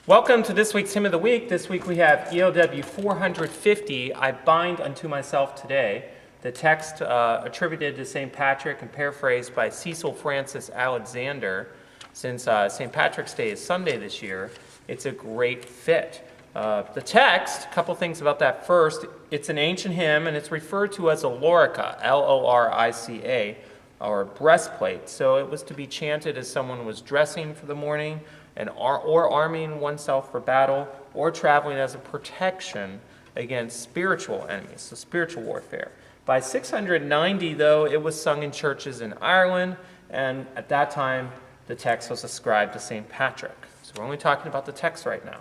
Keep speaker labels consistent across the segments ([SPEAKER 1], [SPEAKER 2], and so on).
[SPEAKER 1] Welcome to this week's Hymn of the Week. This week we have ELW 450, I Bind Unto Myself Today. The text attributed to St. Patrick and paraphrased by Cecil Francis Alexander. Since St. Patrick's Day is Sunday this year, it's a great fit. The text, a couple things about that first. It's an ancient hymn and it's referred to as a lorica, L-O-R-I-C-A, or breastplate. So it was to be chanted as someone was dressing for the morning or arming oneself for battle, or traveling as a protection against spiritual enemies, so spiritual warfare. By 690, though, it was sung in churches in Ireland, and at that time, the text was ascribed to St. Patrick. So we're only talking about the text right now.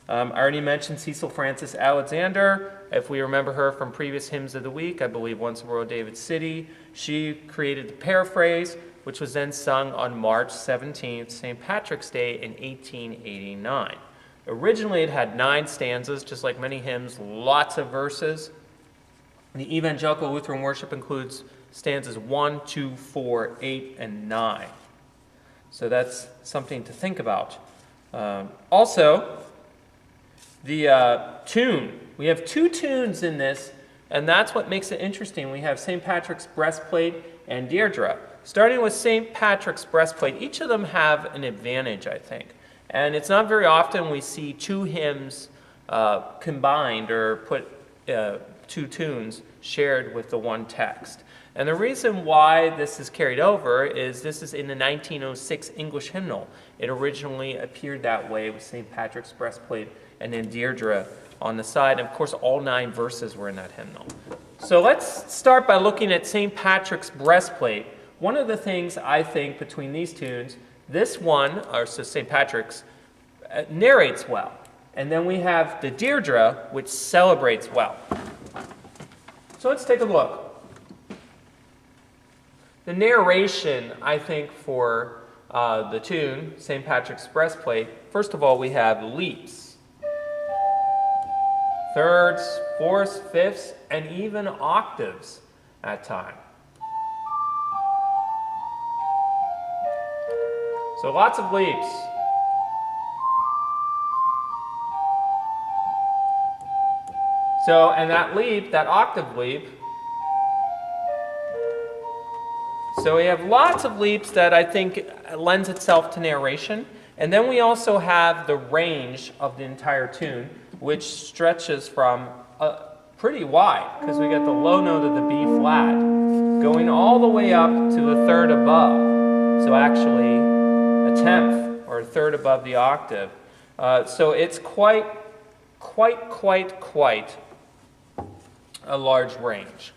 [SPEAKER 1] I already mentioned Cecil Francis Alexander. If we remember her from previous hymns of the week, I believe Once in Royal David City, she created the paraphrase, which was then sung on March 17th, St. Patrick's Day in 1889. Originally, it had 9 stanzas, just like many hymns, lots of verses. The Evangelical Lutheran worship includes stanzas 1, 2, 4, 8, and 9. So that's something to think about. Also, the tune. We have 2 tunes in this, and that's what makes it interesting. We have St. Patrick's Breastplate and Deirdre. Starting with St. Patrick's Breastplate, each of them have an advantage, I think. And it's not very often we see 2 hymns combined or put 2 tunes shared with the one text. And the reason why this is carried over is this is in the 1906 English hymnal. It originally appeared that way with St. Patrick's Breastplate and then Deirdre on the side. And of course, all 9 verses were in that hymnal. So let's start by looking at St. Patrick's Breastplate. One of the things I think between these tunes, this one, or so St. Patrick's, narrates well. And then we have the Deirdre, which celebrates well. So let's take a look. The narration, I think, for the tune, St. Patrick's Breastplate, first of all, we have leaps, thirds, fourths, fifths, and even octaves at times. So lots of leaps. So, and that leap, that octave leap, so we have lots of leaps that I think lends itself to narration. And then we also have the range of the entire tune, which stretches from pretty wide, because we get the low note of the B flat going all the way up to the third above. So actually, a tenth or a third above the octave. So it's quite a large range.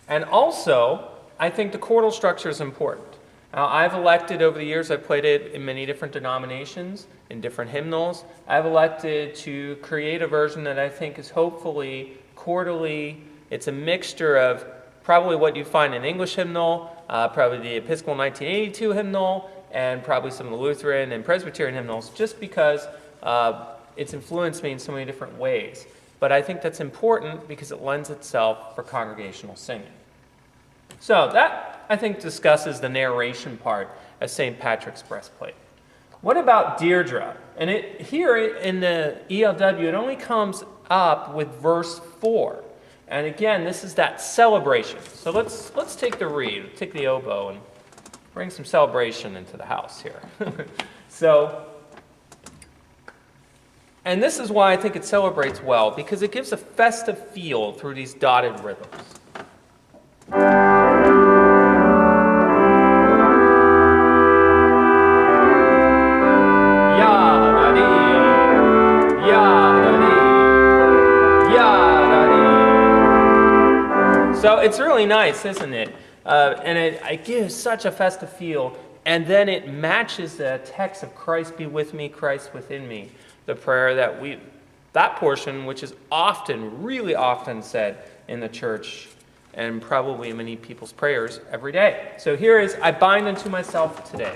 [SPEAKER 1] And also, I think the chordal structure is important. Now, I've elected over the years, I've played it in many different denominations, in different hymnals. I've elected to create a version that I think is hopefully chordally. It's a mixture of probably what you find in English hymnal, probably the Episcopal 1982 hymnal, and probably some of the Lutheran and Presbyterian hymnals, just because it's influenced me in so many different ways. But I think that's important because it lends itself for congregational singing. So that, I think, discusses the narration part of St. Patrick's Breastplate. What about Deirdre? And here in the ELW, it only comes up with verse 4. And again, this is that celebration. So let's take the reed, take the oboe, and bring some celebration into the house here. And this is why I think it celebrates well, because it gives a festive feel through these dotted rhythms. So it's really nice, isn't it? And it gives such a festive feel. And then it matches the text of Christ be with me, Christ within me. The prayer that portion, which is often, really often said in the church and probably in many people's prayers every day. So here is, I bind unto myself today.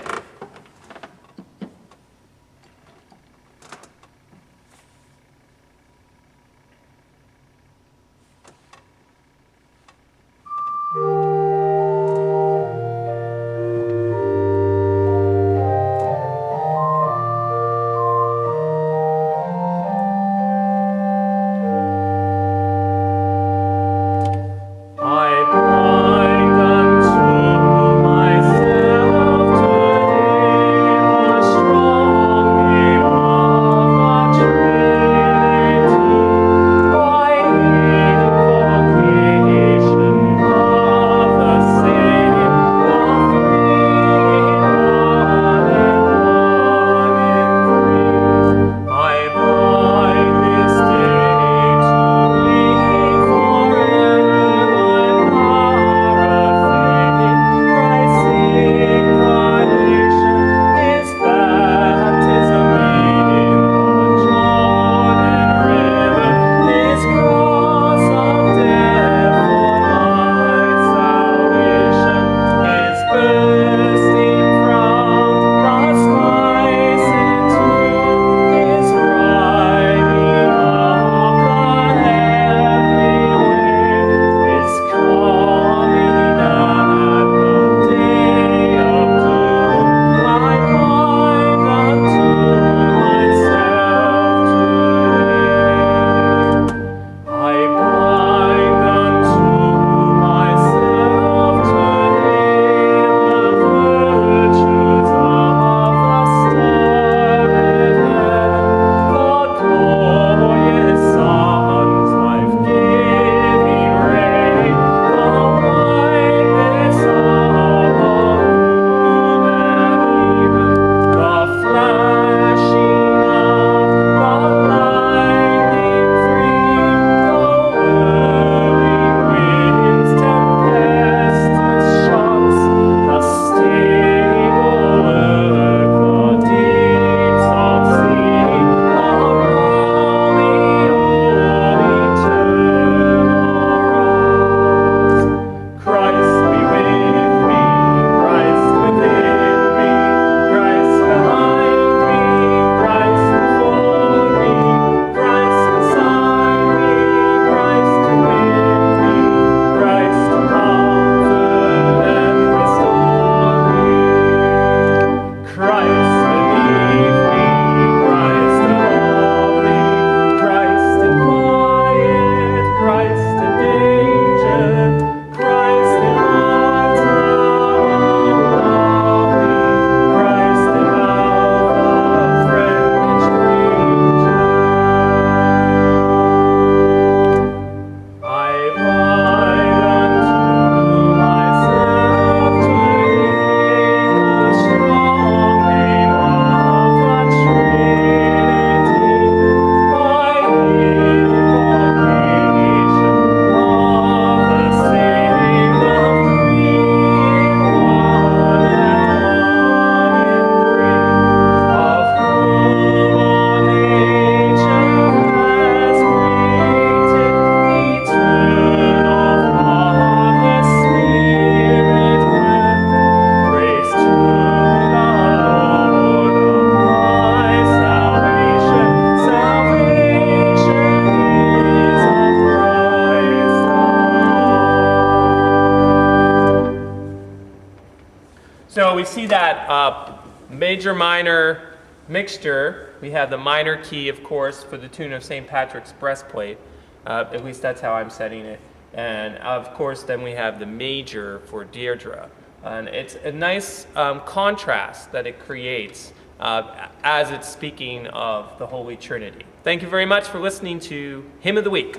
[SPEAKER 1] So we see that major-minor mixture. We have the minor key, of course, for the tune of St. Patrick's Breastplate. At least that's how I'm setting it. And of course, then we have the major for Deirdre. And it's a nice contrast that it creates as it's speaking of the Holy Trinity. Thank you very much for listening to Hymn of the Week.